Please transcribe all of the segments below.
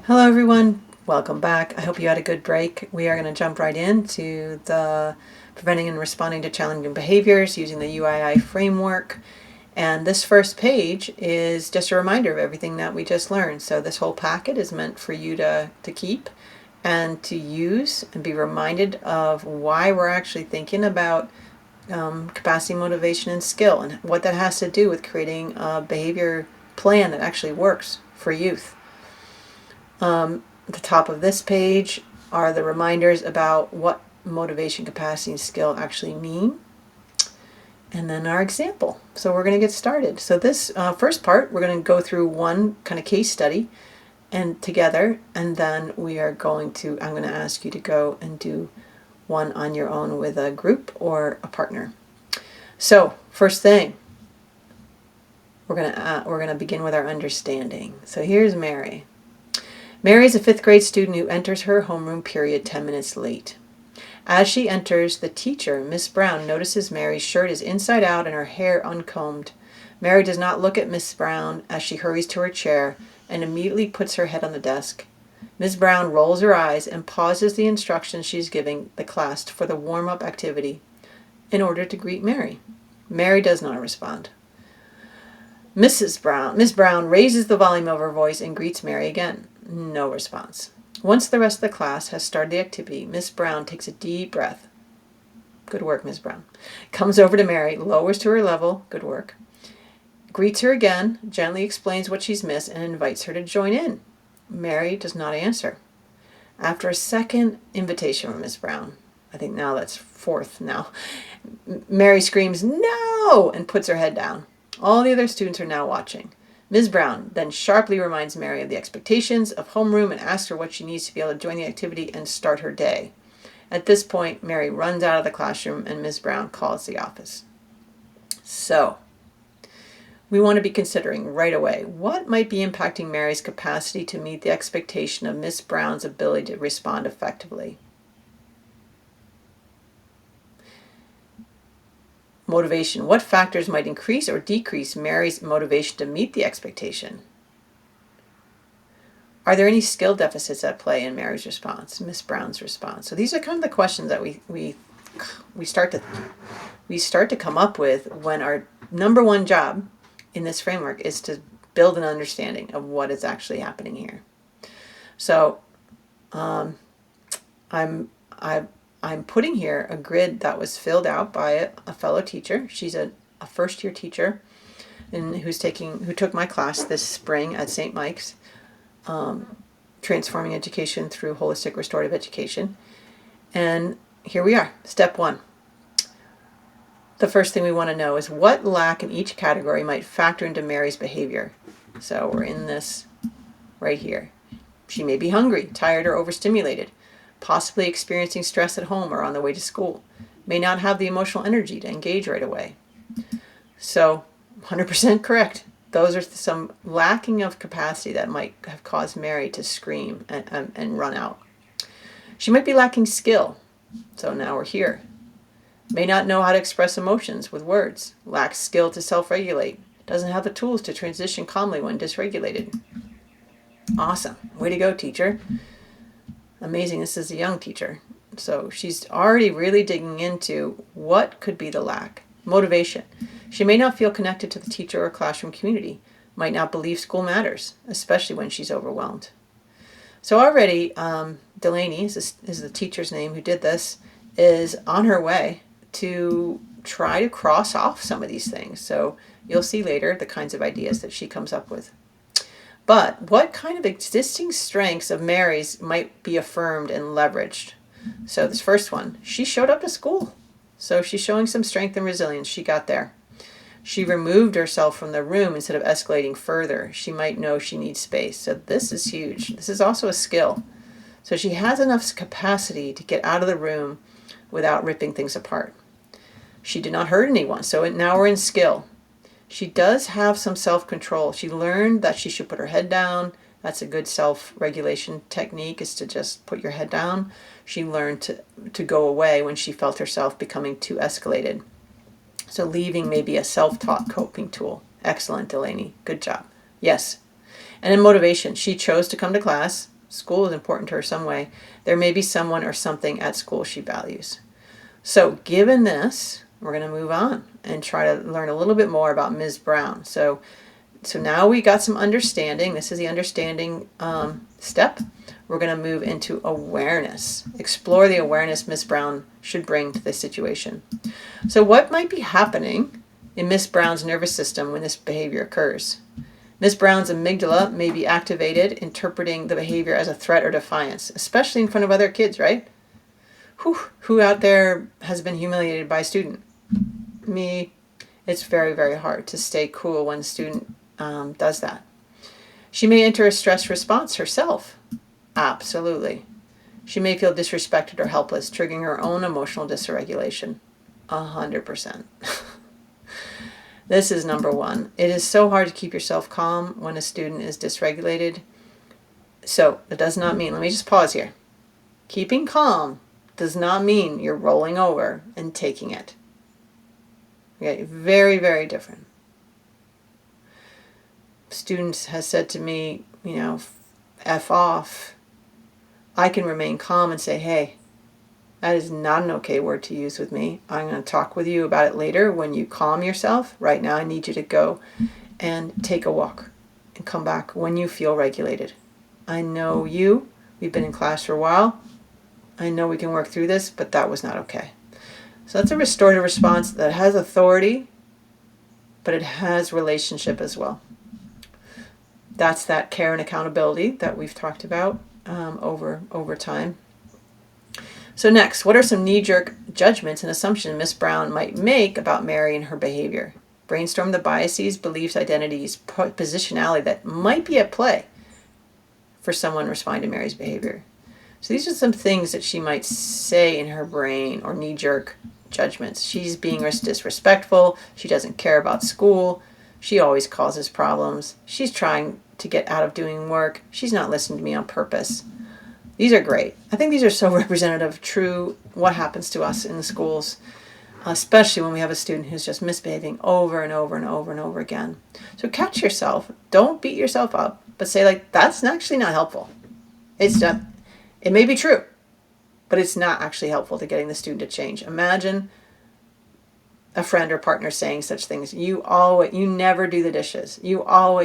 Hello everyone, welcome back. I hope you had a good break. We are going to jump right into the preventing and responding to challenging behaviors using the UAI framework. And this first page is just a reminder of everything that we just learned. So this whole packet is meant for you to keep and to use and be reminded of why we're actually thinking about capacity, motivation, and skill, and what that has to do with creating a behavior plan that actually works for youth. At the top of this page are the reminders about what motivation, capacity, and skill actually mean. And then our example. So we're going to get started. So this first part, we're going to go through one kind of case study and together, and then I'm going to ask you to go and do one on your own with a group or a partner. So first thing, we're going to begin with our understanding. So here's Mary. Mary is a 5th grade student who enters her homeroom period 10 minutes late. As she enters, the teacher, Miss Brown, notices Mary's shirt is inside out and her hair uncombed. Mary does not look at Miss Brown as she hurries to her chair and immediately puts her head on the desk. Miss Brown rolls her eyes and pauses the instructions she's giving the class for the warm-up activity in order to greet Mary. Mary does not respond. Miss Brown raises the volume of her voice and greets Mary again. No response. Once the rest of the class has started the activity, Miss Brown takes a deep breath. Good work, Miss Brown. Comes over to Mary, lowers to her level. Good work. Greets her again, gently explains what she's missed, and invites her to join in. Mary does not answer. After a second invitation from Miss Brown, I think now that's 4th now, Mary screams, "No!" and puts her head down. All the other students are now watching. Ms. Brown then sharply reminds Mary of the expectations of homeroom and asks her what she needs to be able to join the activity and start her day. At this point, Mary runs out of the classroom and Ms. Brown calls the office. So, we want to be considering right away what might be impacting Mary's capacity to meet the expectation of Ms. Brown's ability to respond effectively. Motivation. What factors might increase or decrease Mary's motivation to meet the expectation? Are there any skill deficits at play in Mary's response, Miss Brown's response? So these are kind of the questions that we start to come up with when our number one job in this framework is to build an understanding of what is actually happening here. So I'm putting here a grid that was filled out by a fellow teacher. She's a first-year teacher and who took my class this spring at St. Mike's, Transforming Education Through Holistic Restorative Education. And here we are, step 1. The first thing we want to know is what lack in each category might factor into Mary's behavior. So we're in this right here. She may be hungry, tired, or overstimulated, possibly experiencing stress at home or on the way to school, may not have the emotional energy to engage right away. So 100% correct. Those are some lacking of capacity that might have caused Mary to scream and run out. She might be lacking skill. So now we're here. May not know how to express emotions with words, lacks skill to self-regulate, doesn't have the tools to transition calmly when dysregulated. Awesome. Way to go, teacher. Amazing, this is a young teacher. So she's already really digging into what could be the lack. Motivation. She may not feel connected to the teacher or classroom community, might not believe school matters, especially when she's overwhelmed. So already, Delaney is the teacher's name who did this, is on her way to try to cross off some of these things. So you'll see later the kinds of ideas that she comes up with. But what kind of existing strengths of Mary's might be affirmed and leveraged? So this first one, she showed up to school. So she's showing some strength and resilience. She got there. She removed herself from the room instead of escalating further. She might know she needs space. So this is huge. This is also a skill. So she has enough capacity to get out of the room without ripping things apart. She did not hurt anyone. So now we're in skill. She does have some self-control. She learned that she should put her head down. That's a good self-regulation technique, is to just put your head down. She learned to go away when she felt herself becoming too escalated. So leaving may be a self-taught coping tool. Excellent, Delaney. Good job. Yes. And in motivation, she chose to come to class. School is important to her some way. There may be someone or something at school she values. So given this, we're going to move on and try to learn a little bit more about Ms. Brown. So now we got some understanding. This is the understanding step. We're going to move into awareness. Explore the awareness Ms. Brown should bring to the situation. So what might be happening in Ms. Brown's nervous system when this behavior occurs? Ms. Brown's amygdala may be activated, interpreting the behavior as a threat or defiance, especially in front of other kids, right? Who out there has been humiliated by a student? Me. It's very, very hard to stay cool when a student does that. She may enter a stress response herself. Absolutely. She may feel disrespected or helpless, triggering her own emotional dysregulation. 100%. This is number one. It is so hard to keep yourself calm when a student is dysregulated. So it does not mean, let me just pause here. Keeping calm does not mean you're rolling over and taking it. Okay, very, very different. Students has said to me, F off. I can remain calm and say, hey, that is not an okay word to use with me. I'm going to talk with you about it later when you calm yourself. Right now I need you to go and take a walk and come back when you feel regulated. I know you. We've been in class for a while. I know we can work through this, but that was not okay. So that's a restorative response that has authority, but it has relationship as well. That's that care and accountability that we've talked about over time. So next, what are some knee-jerk judgments and assumptions Miss Brown might make about Mary and her behavior? Brainstorm the biases, beliefs, identities, positionality that might be at play for someone responding to Mary's behavior. So these are some things that she might say in her brain, or knee-jerk judgments. She's being disrespectful. She doesn't care about school. She always causes problems. She's trying to get out of doing work. She's not listening to me on purpose. These are great. I think these are so representative of true what happens to us in the schools, especially when we have a student who's just misbehaving over and over and over and over again. So catch yourself. Don't beat yourself up, but say, that's actually not helpful. It may be true, but it's not actually helpful to getting the student to change. Imagine a friend or partner saying such things. You never do the dishes. No,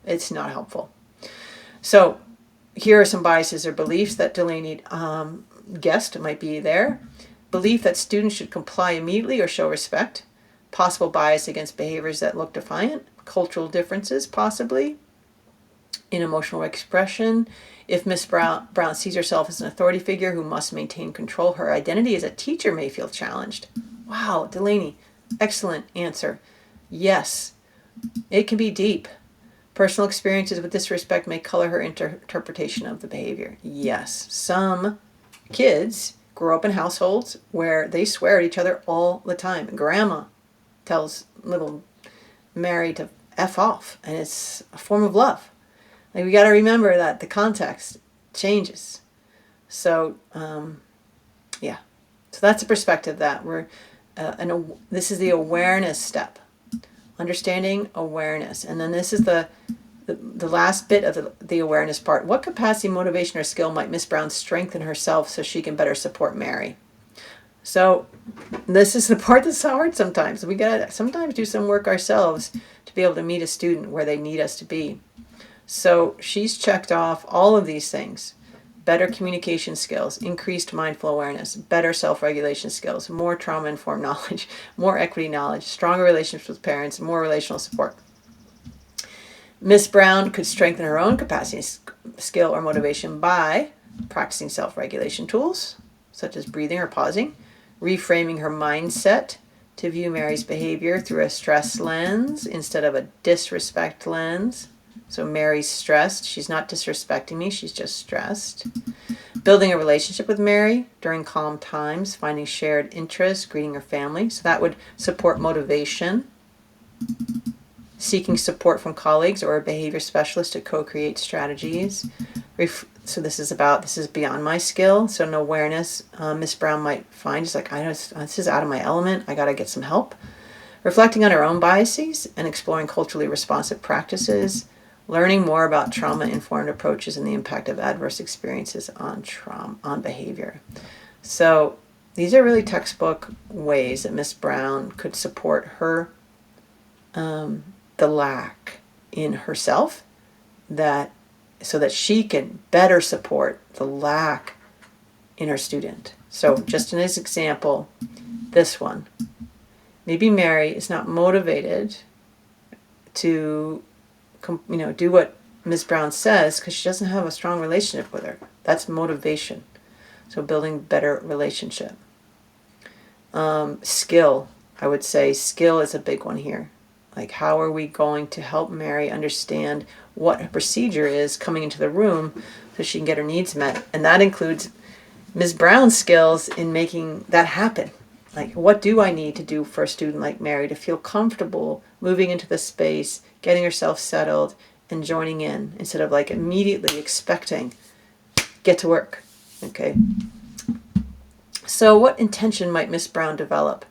it's not helpful. So here are some biases or beliefs that Delaney guessed might be there. Belief that students should comply immediately or show respect. Possible bias against behaviors that look defiant. Cultural differences, possibly. In emotional expression. If Miss Brown sees herself as an authority figure who must maintain control, her identity as a teacher may feel challenged. Wow, Delaney, excellent answer. Yes, it can be deep. Personal experiences with disrespect may color her interpretation of the behavior. Yes, some kids grow up in households where they swear at each other all the time. Grandma tells little Mary to F off, and it's a form of love. We got to remember that the context changes. So, So that's a perspective that this is the awareness step. Understanding awareness. And then this is the last bit of the awareness part. What capacity, motivation, or skill might Miss Brown strengthen herself so she can better support Mary? So this is the part that's hard sometimes. We got to sometimes do some work ourselves to be able to meet a student where they need us to be. So she's checked off all of these things. Better communication skills, increased mindful awareness, better self-regulation skills, more trauma-informed knowledge, more equity knowledge, stronger relationships with parents, more relational support. Miss Brown could strengthen her own capacity, skill, or motivation by practicing self-regulation tools, such as breathing or pausing, reframing her mindset to view Mary's behavior through a stress lens instead of a disrespect lens. So Mary's stressed. She's not disrespecting me. She's just stressed. Building a relationship with Mary during calm times, finding shared interests, greeting her family. So that would support motivation. Seeking support from colleagues or a behavior specialist to co-create strategies. So this is beyond my skill. So an awareness Miss Brown might find is this is out of my element. I got to get some help. Reflecting on her own biases and exploring culturally responsive practices. Learning more about trauma-informed approaches and the impact of adverse experiences on behavior. So these are really textbook ways that Miss Brown could support her, the lack in herself, so that she can better support the lack in her student. So just in this example, this one, maybe Mary is not motivated to do what Ms. Brown says because she doesn't have a strong relationship with her. That's motivation. So building better relationship. Skill, I would say skill is a big one here. Like, how are we going to help Mary understand what her procedure is coming into the room so she can get her needs met? And that includes Ms. Brown's skills in making that happen. Like, what do I need to do for a student like Mary to feel comfortable moving into the space, getting herself settled, and joining in, instead of like immediately expecting, get to work. Okay. So what intention might Miss Brown develop?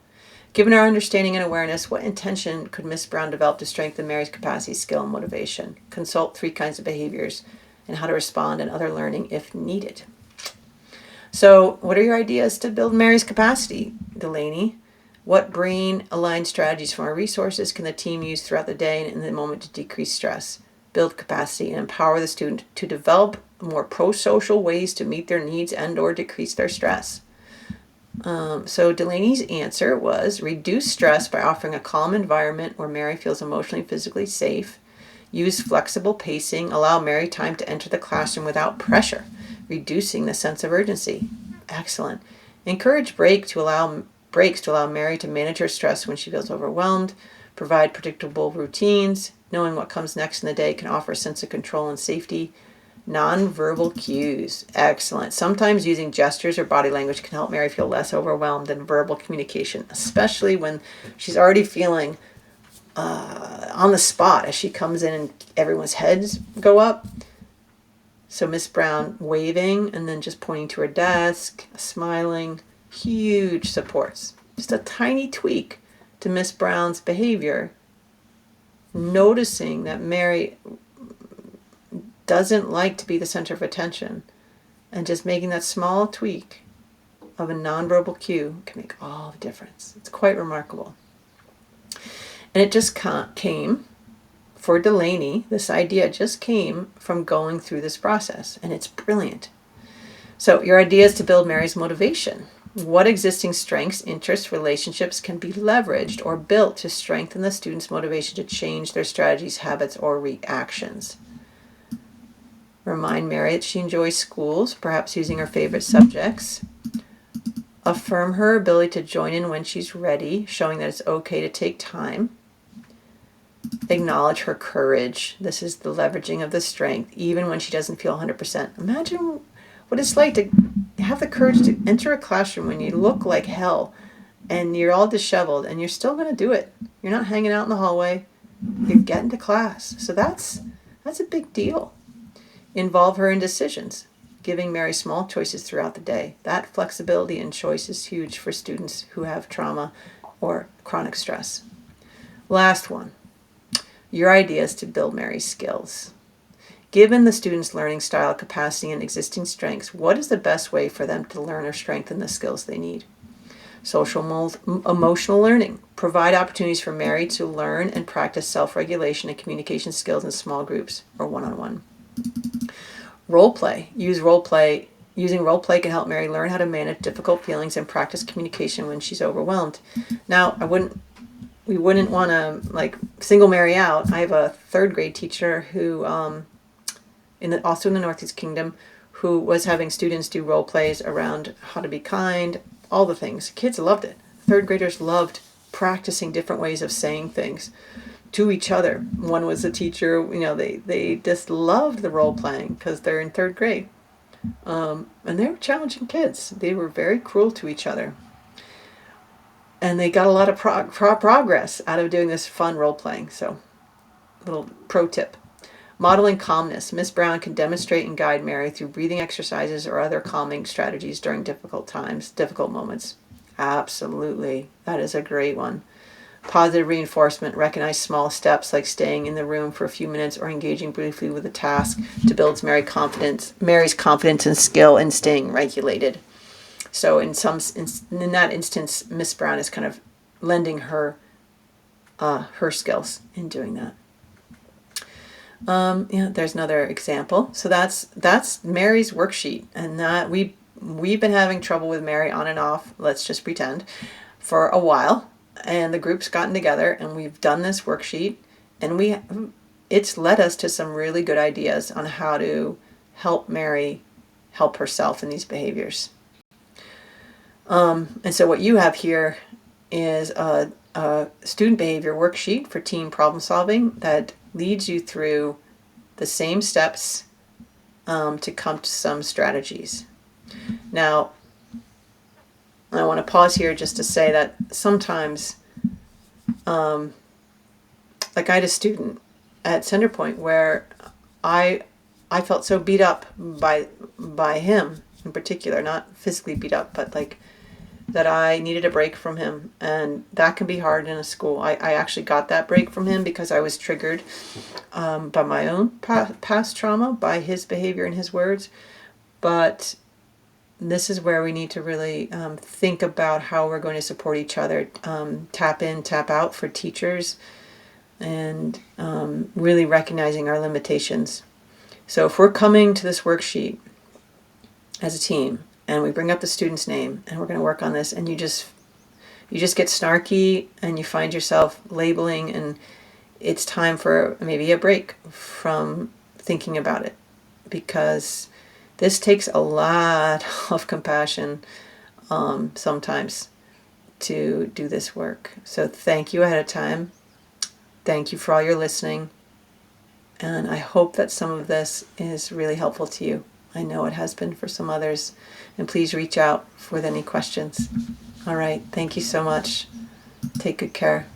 Given our understanding and awareness, what intention could Miss Brown develop to strengthen Mary's capacity, skill, and motivation? Consult 3 kinds of behaviors and how to respond and other learning if needed. So what are your ideas to build Mary's capacity, Delaney? What brain-aligned strategies from our resources can the team use throughout the day and in the moment to decrease stress, build capacity, and empower the student to develop more pro-social ways to meet their needs and or decrease their stress? So Delaney's answer was reduce stress by offering a calm environment where Mary feels emotionally and physically safe. Use flexible pacing. Allow Mary time to enter the classroom without pressure, reducing the sense of urgency. Excellent. Encourage breaks to allow Mary to manage her stress when she feels overwhelmed. Provide predictable routines. Knowing what comes next in the day can offer a sense of control and safety. Nonverbal cues. Excellent. Sometimes using gestures or body language can help Mary feel less overwhelmed than verbal communication, especially when she's already feeling on the spot as she comes in and everyone's heads go up. So Miss Brown waving and then just pointing to her desk, smiling, huge supports. Just a tiny tweak to Miss Brown's behavior, noticing that Mary doesn't like to be the center of attention, and just making that small tweak of a nonverbal cue can make all the difference. It's quite remarkable. And it just came, for Delaney, this idea just came from going through this process, and it's brilliant. So your ideas to build Mary's motivation. What existing strengths, interests, relationships can be leveraged or built to strengthen the student's motivation to change their strategies, habits, or reactions? Remind Mary that she enjoys schools, perhaps using her favorite subjects. Affirm her ability to join in when she's ready, showing that it's okay to take time. Acknowledge her courage. This is the leveraging of the strength, even when she doesn't feel 100%. Imagine what it's like to have the courage to enter a classroom when you look like hell and you're all disheveled, and you're still going to do it. You're not hanging out in the hallway. You're getting to class. So that's a big deal. Involve her in decisions, giving Mary small choices throughout the day. That flexibility in choice is huge for students who have trauma or chronic stress. Last one, your ideas to build Mary's skills. Given the student's learning style, capacity, and existing strengths, what is the best way for them to learn or strengthen the skills they need? Emotional learning. Provide opportunities for Mary to learn and practice self-regulation and communication skills in small groups or one-on-one. Role play. Using role play can help Mary learn how to manage difficult feelings and practice communication when she's overwhelmed. Now, we wouldn't want to single Mary out. I have a 3rd grade teacher who, also in the Northeast Kingdom, who was having students do role plays around how to be kind, all the things. Kids loved it. 3rd graders loved practicing different ways of saying things to each other. One was a teacher, they just loved the role playing because they're in 3rd grade. And they were challenging kids. They were very cruel to each other. And they got a lot of progress out of doing this fun role playing. So, little pro tip. Modeling calmness. Miss Brown can demonstrate and guide Mary through breathing exercises or other calming strategies during difficult moments. Absolutely. That is a great one. Positive reinforcement, recognize small steps like staying in the room for a few minutes or engaging briefly with a task to build Mary's confidence and skill in staying regulated. So in that instance, Miss Brown is kind of lending her her skills in doing that. There's another example. So that's Mary's worksheet, and that we've been having trouble with Mary on and off. Let's just pretend for a while. And the group's gotten together and we've done this worksheet, and it's led us to some really good ideas on how to help Mary help herself in these behaviors. And so what you have here is a student behavior worksheet for team problem solving that leads you through the same steps to come to some strategies. Now, I want to pause here just to say that sometimes, like I had a student at Centerpoint where I felt so beat up by him in particular, not physically beat up, but like that I needed a break from him, and that can be hard in a school. I actually got that break from him because I was triggered by my own past trauma, by his behavior and his words, but this is where we need to really think about how we're going to support each other, tap in, tap out for teachers, and really recognizing our limitations. So if we're coming to this worksheet as a team and we bring up the student's name and we're going to work on this, and you just get snarky and you find yourself labeling, and it's time for maybe a break from thinking about it, because this takes a lot of compassion sometimes to do this work. So thank you ahead of time. Thank you for all your listening. And I hope that some of this is really helpful to you. I know it has been for some others. And please reach out with any questions. All right. Thank you so much. Take good care.